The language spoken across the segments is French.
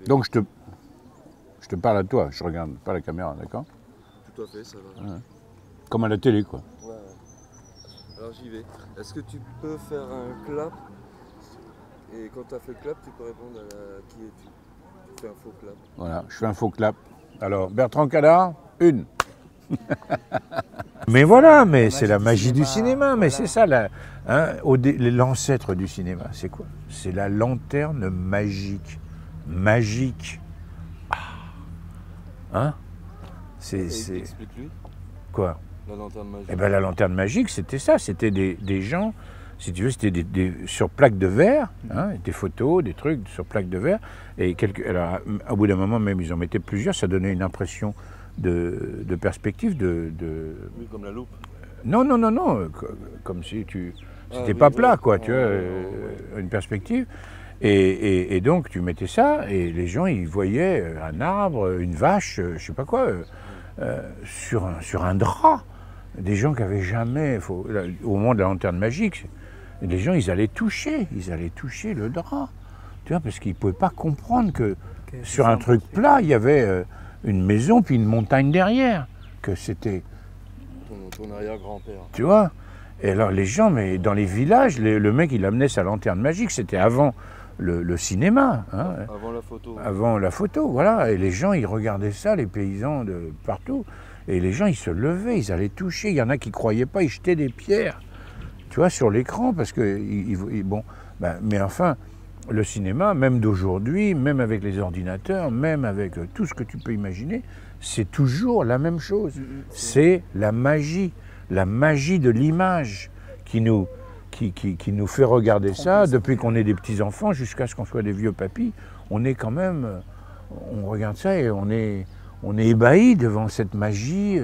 Donc je te parle à toi, je regarde pas la caméra, d'accord? Tout à fait, ça va. Ouais. Comme à la télé, quoi. Ouais. Alors j'y vais. Est-ce que tu peux faire un clap? Et quand tu as fait le clap, tu peux répondre à la qui es-tu? Tu fais un faux clap. Voilà, je fais un faux clap. Alors, Bertrand Cadar, une. Mais voilà, mais c'est la magie du cinéma, mais c'est ça, l'ancêtre du cinéma, c'est quoi? C'est la lanterne magique. Magique. Hein? Explique-lui. Quoi? La lanterne magique. Eh bien, la lanterne magique, c'était ça, c'était des gens, si tu veux, c'était sur plaques de verre, hein, des photos, des trucs sur plaques de verre, et alors, au bout d'un moment même, ils en mettaient plusieurs, ça donnait une impression de perspective, Oui, comme la loupe. Non, comme si c'était oui, pas plat, quoi, ouais, tu vois, ouais. une perspective. Et donc, tu mettais ça, et les gens, ils voyaient un arbre, une vache, je sais pas quoi, sur un drap. Des gens qui n'avaient jamais, au moment de la lanterne magique, les gens, ils allaient toucher le drap. Tu vois, parce qu'ils ne pouvaient pas comprendre que sur un truc plat, il y avait une maison puis une montagne derrière. Que c'était... Ton arrière-grand-père. Tu vois? Et alors les gens, mais dans les villages, le mec, il amenait sa lanterne magique, c'était avant le cinéma. Hein, avant la photo. Avant la photo, voilà. Et les gens, ils regardaient ça, les paysans de partout. Et les gens, ils se levaient, ils allaient toucher. Il y en a qui ne croyaient pas, ils jetaient des pierres, tu vois, sur l'écran, parce que, bon, mais enfin, le cinéma, même d'aujourd'hui, même avec les ordinateurs, même avec tout ce que tu peux imaginer, c'est toujours la même chose. C'est la magie de l'image qui nous fait regarder ça depuis qu'on est des petits-enfants jusqu'à ce qu'on soit des vieux papis. On est quand même, on regarde ça et on est ébahi devant cette magie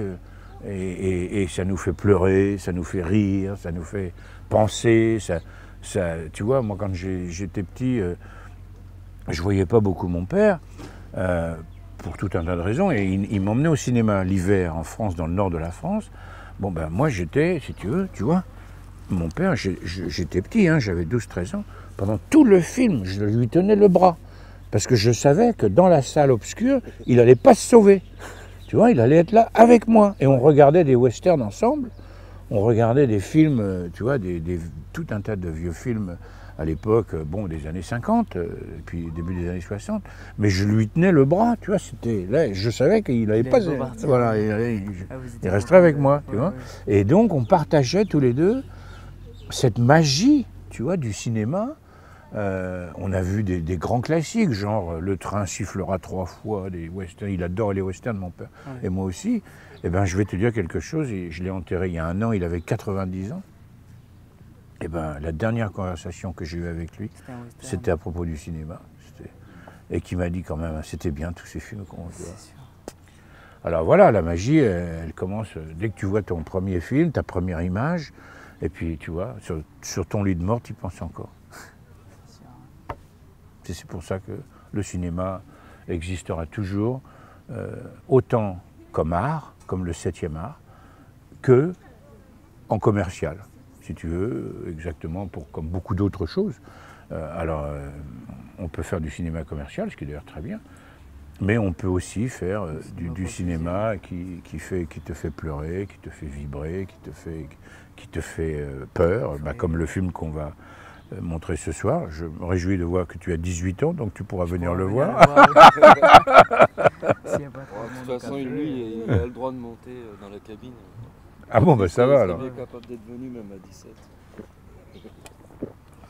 et ça nous fait pleurer, ça nous fait rire, ça nous fait penser. Tu vois, moi quand j'étais petit, je voyais pas beaucoup mon père pour tout un tas de raisons et il m'emmenait au cinéma l'hiver en France, dans le nord de la France. Bon ben moi j'étais, si tu veux, tu vois, mon père, j'étais petit, hein, j'avais 12-13 ans, pendant tout le film, je lui tenais le bras. Parce que je savais que dans la salle obscure, il n'allait pas se sauver. Tu vois, il allait être là avec moi. Et on regardait des westerns ensemble. On regardait des films, tu vois, tout un tas de vieux films à l'époque, bon, des années 50, puis début des années 60. Mais je lui tenais le bras, tu vois, c'était là. Je savais qu'il n'allait pas... Voilà, il resterait avec moi, tu vois. Et donc, on partageait tous les deux cette magie, tu vois, du cinéma. On a vu des grands classiques, genre Le train sifflera 3 fois, des westerns. Il adore les westerns, mon père, et moi aussi. Eh bien, je vais te dire quelque chose, et je l'ai enterré il y a 1 an, il avait 90 ans. Eh bien, la dernière conversation que j'ai eue avec lui, c'était à propos du cinéma. Et qui m'a dit quand même, c'était bien tous ces films qu'on voit. Alors voilà, la magie, elle commence dès que tu vois ton premier film, ta première image, et puis tu vois, sur ton lit de mort, tu y penses encore. C'est pour ça que le cinéma existera toujours, autant comme art, comme le 7e art, que en commercial, si tu veux, exactement comme beaucoup d'autres choses. On peut faire du cinéma commercial, ce qui est d'ailleurs très bien, mais on peut aussi faire du cinéma qui te fait pleurer, qui te fait vibrer, qui te fait peur, comme le film qu'on va montrer ce soir. Je me réjouis de voir que tu as 18 ans, donc tu pourras venir le voir. De toute façon, lui, il a le droit de monter dans la cabine. Ah bon, ben ça va alors. Il est capable d'être venu même à 17.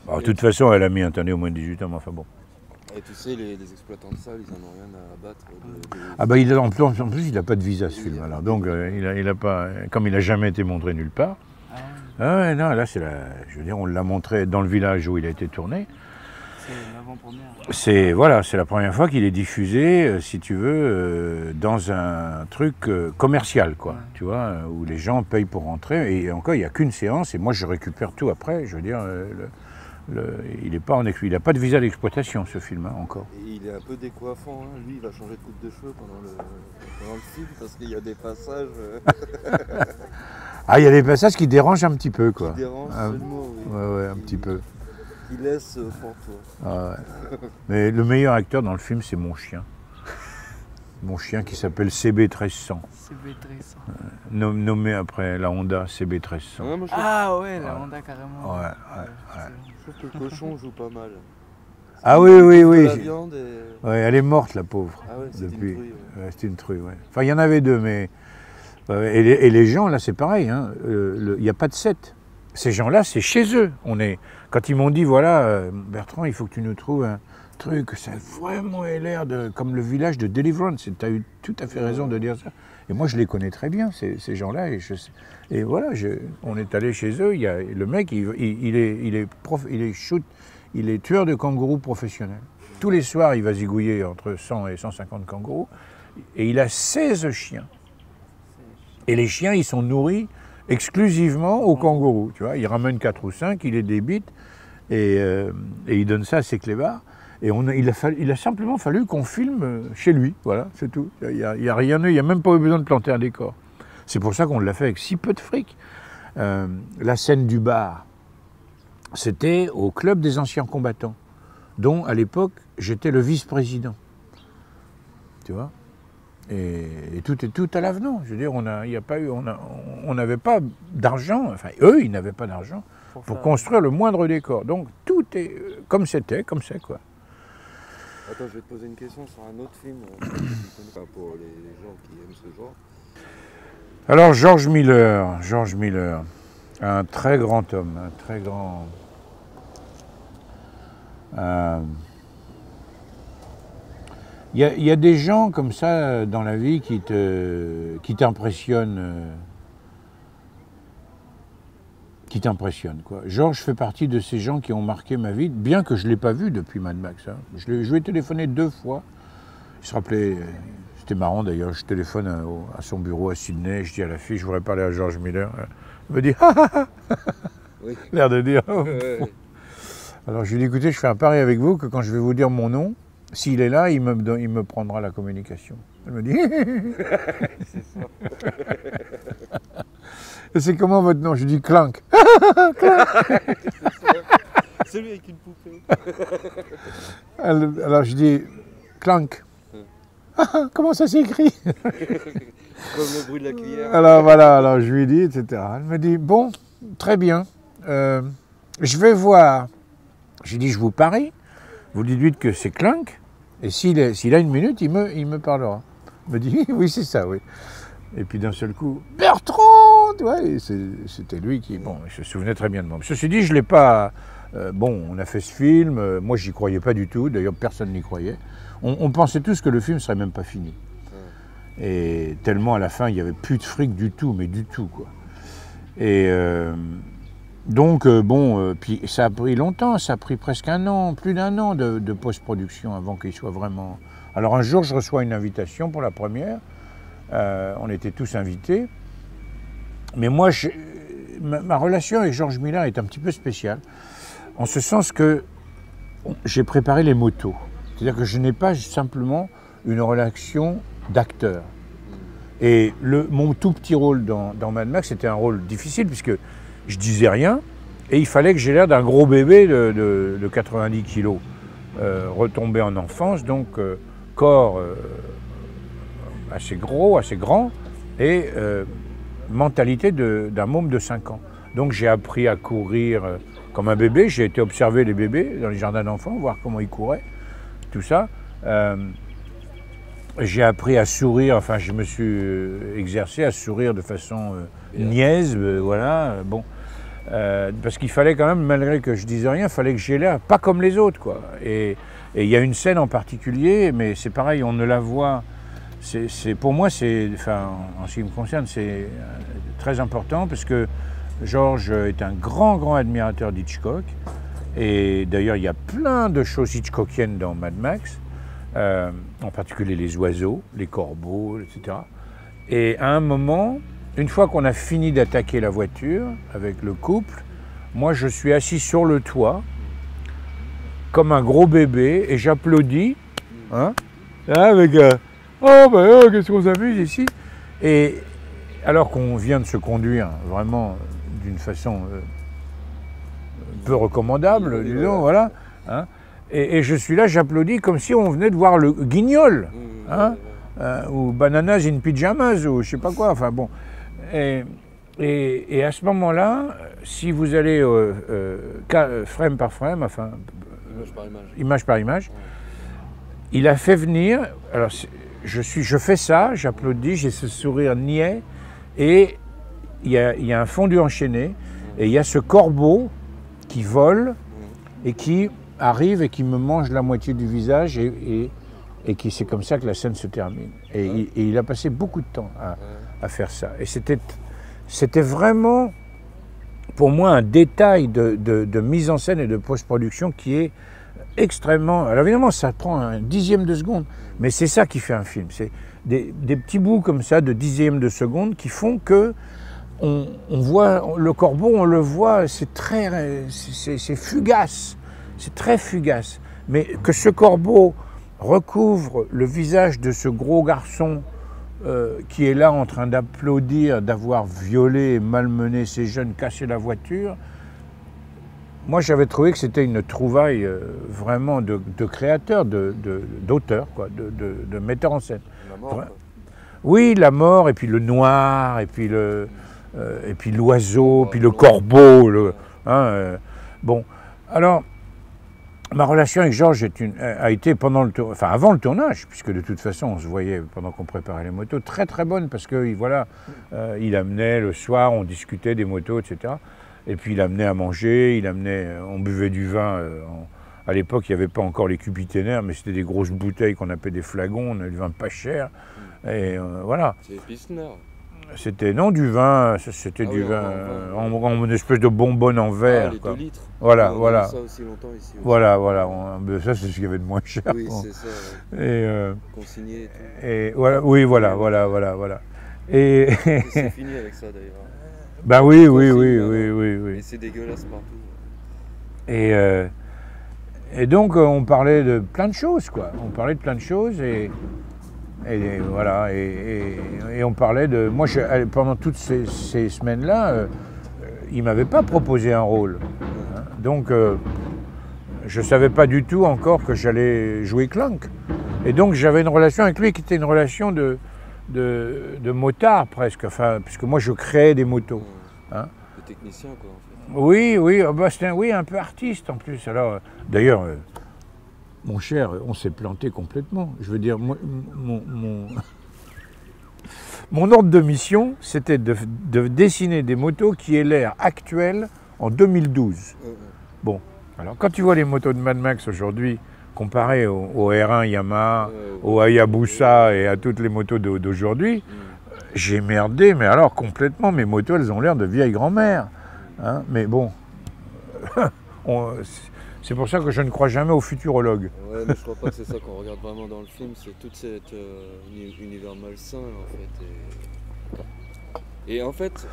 Alors, de toute façon, elle a mis un temps au moins de 18 ans, mais enfin bon. Et tu sais, les exploitants de salles, ils n'en ont rien à abattre. Ah bah en plus, il n'a pas de visa ce film. Alors, donc, il a pas, comme il n'a jamais été montré nulle part. Ah ouais, non, là, je veux dire, on l'a montré dans le village où il a été tourné. C'est l'avant-première. C'est la première fois qu'il est diffusé, si tu veux, dans un truc commercial, quoi. Tu vois, où les gens payent pour rentrer. Et encore, il n'y a qu'une séance, et moi, je récupère tout après. Je veux dire, il n'a pas de visa d'exploitation, ce film, hein, encore. Et il est un peu décoiffant, hein. Lui, il va changer de coupe de cheveux pendant le film, parce qu'il y a des passages... Ah, il y a des passages qui dérangent un petit peu, quoi. Qui dérangent, c'est le mot, oui. Ouais, un petit peu. qui laisse François. Ah ouais. Mais le meilleur acteur dans le film, c'est mon chien. Mon chien qui s'appelle CB 1300. CB 1300. Nommé après la Honda CB 1300. Ouais, moi, Ah ouais, la Ouais. Honda carrément. Ouais. je trouve que le cochon joue pas mal. Ah oui, oui, De oui. la viande et... Ouais, elle est morte, la pauvre. Ah ouais, c'est Depuis. une truie. Ouais. Ouais, c'était une truie, ouais. Enfin, il y en avait deux, mais... Et les gens, là, c'est pareil, hein. Il n'y a pas de set. Ces gens-là, c'est chez eux. Quand ils m'ont dit, voilà, Bertrand, il faut que tu nous trouves un truc, ça a vraiment l'air comme le village de Deliverance. Tu as eu tout à fait raison de dire ça. Et moi, je les connais très bien, ces gens-là. Et voilà, on est allé chez eux. Le mec, il est tueur de kangourous professionnel. Tous les soirs, il va zigouiller entre 100 et 150 kangourous. Et il a 16 chiens. Et les chiens, ils sont nourris exclusivement aux kangourous. Tu vois, il ramène 4 ou 5, il les débite et il donne ça à ses clébards. Et il a simplement fallu qu'on filme chez lui. Voilà, c'est tout. Il n'y a rien, il n'y a même pas eu besoin de planter un décor. C'est pour ça qu'on l'a fait avec si peu de fric. La scène du bar, c'était au club des anciens combattants, dont à l'époque j'étais le vice-président. Tu vois ? Et tout est tout à l'avenant. Je veux dire, on n'avait pas d'argent, enfin eux, ils n'avaient pas d'argent pour construire le moindre décor. Donc tout est comme c'était, comme c'est quoi. Attends, je vais te poser une question sur un autre film pour les gens qui aiment ce genre. Alors George Miller, un très grand homme, un très grand... Il y a des gens comme ça dans la vie qui t'impressionnent. Quoi. Georges fait partie de ces gens qui ont marqué ma vie, bien que je ne l'ai pas vu depuis Mad Max. Hein. Je lui ai téléphoné 2 fois. Il se rappelait, c'était marrant d'ailleurs, je téléphone à son bureau à Sydney, je dis à la fille, je voudrais parler à George Miller. Elle me dit, Oui. l'air de dire. Ouais. Alors je lui dis, écoutez, je fais un pari avec vous que quand je vais vous dire mon nom, s'il est là, il me prendra la communication. Elle me dit, C'est ça. et c'est comment votre nom? Je dis Clank. Celui avec une poupée. Alors je dis Clank. Comment ça s'écrit? Comme le bruit de la cuillère. Alors voilà, alors je lui dis, etc. Elle me dit, bon, très bien, je vais voir. J'ai dit, je vous parie, vous dites que c'est Clank, et s'il a une minute, il me parlera. Il me dit, oui, c'est ça, oui. Et puis d'un seul coup, Bertrand, tu vois, et c'était lui qui, bon, il se souvenait très bien de moi. Ceci dit, je ne l'ai pas... bon, on a fait ce film, moi j'y croyais pas du tout, d'ailleurs personne n'y croyait. On pensait tous que le film serait même pas fini. Et tellement à la fin, il n'y avait plus de fric du tout, mais du tout, quoi. Et donc, puis ça a pris longtemps, ça a pris presque un an, plus d'1 an de post-production avant qu'il soit vraiment... Alors un jour, je reçois une invitation pour la première, on était tous invités, mais moi, ma relation avec George Miller est un petit peu spéciale, en ce sens que j'ai préparé les motos. C'est-à-dire que je n'ai pas simplement une relation d'acteur. Et mon tout petit rôle dans Mad Max, c'était un rôle difficile, puisque je disais rien, et il fallait que j'ai l'air d'un gros bébé de 90 kilos, retombé en enfance, donc corps assez gros, assez grand, et mentalité d'un môme de 5 ans. Donc j'ai appris à courir comme un bébé, j'ai été observer les bébés dans les jardins d'enfants, voir comment ils couraient, tout ça. J'ai appris à sourire, enfin je me suis exercé à sourire de façon niaise, voilà, bon. Parce qu'il fallait quand même, malgré que je disais rien, il fallait que j'ai l'air pas comme les autres, quoi. Et il y a une scène en particulier, mais c'est pareil, on ne la voit. Pour moi, enfin, en ce qui me concerne, c'est très important parce que George est un grand admirateur d'Hitchcock. Et d'ailleurs, il y a plein de choses hitchcockiennes dans Mad Max, en particulier les oiseaux, les corbeaux, etc. Et à un moment, une fois qu'on a fini d'attaquer la voiture avec le couple, moi je suis assis sur le toit, comme un gros bébé, et j'applaudis, hein, avec oh ben qu'est-ce qu'on s'amuse ici. Et alors qu'on vient de se conduire vraiment d'une façon peu recommandable, Oui, disons, voilà. Hein. Et je suis là, j'applaudis comme si on venait de voir le Guignol, hein, ou Bananas in Pyjamas, ou je sais pas quoi, enfin bon. Et à ce moment-là, si vous allez frame par frame, enfin, image par image, il a fait venir, alors je fais ça, j'applaudis, j'ai ce sourire niais, et il y a un fondu enchaîné, et il y a ce corbeau qui vole, et qui arrive et qui me mange la moitié du visage, et qui c'est comme ça que la scène se termine. Et il a passé beaucoup de temps à faire ça. Et c'était vraiment, pour moi, un détail de mise en scène et de post-production qui est extrêmement... Alors évidemment, ça prend un dixième de seconde, mais c'est ça qui fait un film. C'est des petits bouts comme ça de dixième de seconde qui font que on voit le corbeau, on le voit, c'est fugace, c'est très fugace. Mais que ce corbeau recouvre le visage de ce gros garçon qui est là en train d'applaudir, d'avoir violé et malmené ces jeunes, cassé la voiture. Moi, j'avais trouvé que c'était une trouvaille vraiment de créateur, d'auteur, quoi, de metteur en scène. La mort, oui, la mort, et puis le noir, et puis l'oiseau, puis le corbeau. Bon, alors, ma relation avec Georges a été avant le tournage, puisque de toute façon on se voyait pendant qu'on préparait les motos, très très bonne, parce que voilà, il amenait le soir, on discutait des motos, etc. Et puis il amenait à manger, on buvait du vin. À l'époque, il n'y avait pas encore les cubiténaires, mais c'était des grosses bouteilles qu'on appelait des flagons, on avait du vin pas cher. Et voilà. C'est Pilsner. C'était du vin, c'était du vin en une espèce de bonbonne en verre. Les 2 litres. Voilà, on voilà. a ça aussi longtemps ici. Aussi. Voilà. Ça, c'est ce qu'il y avait de moins cher. Oui, c'est ça. Consigné et tout. Et voilà, oui, voilà. Et c'est fini avec ça d'ailleurs. Bah oui. Et c'est dégueulasse partout. Et donc on parlait de plein de choses, quoi. On parlait de plein de choses et voilà. Et on parlait de... Moi, pendant toutes ces semaines-là, il ne m'avait pas proposé un rôle. Hein. Donc, je ne savais pas du tout encore que j'allais jouer Clank. Et donc, j'avais une relation avec lui qui était une relation de motard presque. Enfin, puisque moi, je créais des motos. Hein. De technicien, quoi, en fait. Oui, c'était un peu artiste en plus. Alors, d'ailleurs, mon cher, on s'est planté complètement. Je veux dire, mon ordre de mission, c'était de dessiner des motos qui aient l'air actuelles en 2012. Bon, alors quand tu vois les motos de Mad Max aujourd'hui, comparées au R1 Yamaha, au Hayabusa et à toutes les motos d'aujourd'hui, j'ai merdé, mais alors complètement, mes motos, elles ont l'air de vieilles grand-mères. Hein, mais bon, c'est pour ça que je ne crois jamais aux futurologues. Ouais, mais je crois pas que c'est ça qu'on regarde vraiment dans le film, c'est tout cet univers malsain en fait. Et en fait,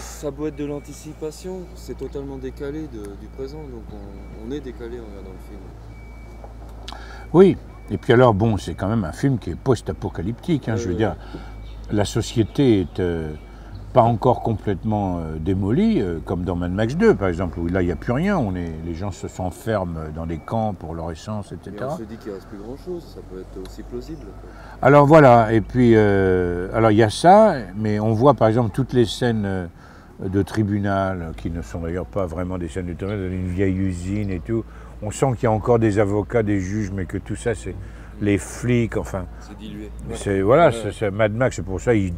ça doit être de l'anticipation, c'est totalement décalé du présent, donc on est décalé en regardant le film. Oui, et puis alors bon, c'est quand même un film qui est post-apocalyptique, hein, je veux dire, la société est... pas encore complètement démolie, comme dans Mad Max 2 par exemple, où là il n'y a plus rien, les gens s'enferment dans des camps pour leur essence, etc. Mais on se dit qu'il ne reste plus grand chose, ça peut être aussi plausible. Quoi. Alors voilà, et puis alors il y a ça, mais on voit par exemple toutes les scènes de tribunal, qui ne sont d'ailleurs pas vraiment des scènes de tribunal, dans une vieille usine et tout. On sent qu'il y a encore des avocats, des juges, mais que tout ça c'est les flics, enfin. C'est dilué. C'est Mad Max, c'est pour ça il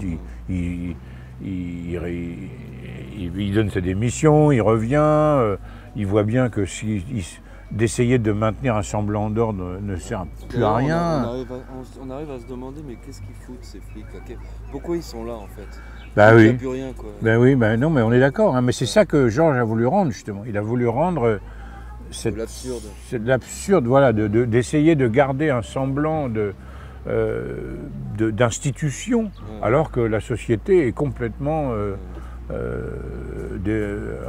donne sa démission, il revient, il voit bien que d'essayer de maintenir un semblant d'ordre ne sert plus à rien. On arrive à se demander, mais qu'est-ce qu'ils foutent ces flics? Pourquoi ils sont là en fait? Bah oui. Il n'y a plus rien, quoi. Ben oui, ben non, mais on est d'accord. Hein, mais c'est ça que Georges a voulu rendre justement. Il a voulu rendre l'absurde. C'est de l'absurde, voilà, d'essayer de garder un semblant d'institution, alors que la société est complètement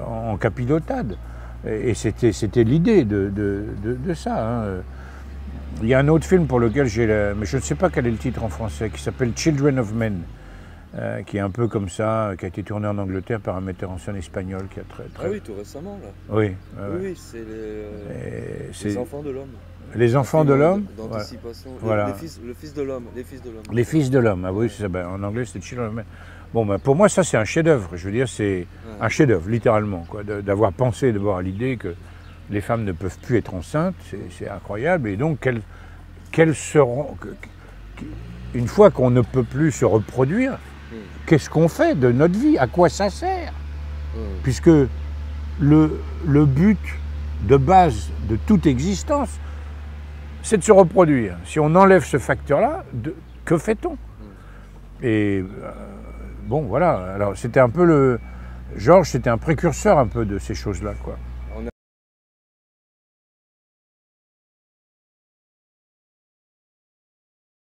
en capilotade. Et c'était l'idée de ça. Hein. Il y a un autre film pour lequel mais je ne sais pas quel est le titre en français, qui s'appelle Children of Men, qui est un peu comme ça, qui a été tourné en Angleterre par un metteur en scène espagnol qui a très... Ah oui, tout récemment, là. Oui, Oui, c'est les enfants de l'homme. Les enfants de l'homme. D'anticipation. Voilà. Le fils de l'homme. Les fils de l'homme. Les fils de l'homme, ah oui, c'est ça. Ben, en anglais, c'est Children of Men. Bon, ben, pour moi, ça, c'est un chef-d'œuvre. Je veux dire, c'est un chef-d'œuvre, littéralement. D'avoir pensé d'abord à l'idée que les femmes ne peuvent plus être enceintes, c'est incroyable. Et donc, quelles seront. Une fois qu'on ne peut plus se reproduire, qu'est-ce qu'on fait de notre vie? À quoi ça sert? Puisque le but de base de toute existence, c'est de se reproduire. Si on enlève ce facteur-là, que fait-on? Et bon, voilà. Alors, c'était un peu Georges, c'était un précurseur un peu de ces choses-là, quoi.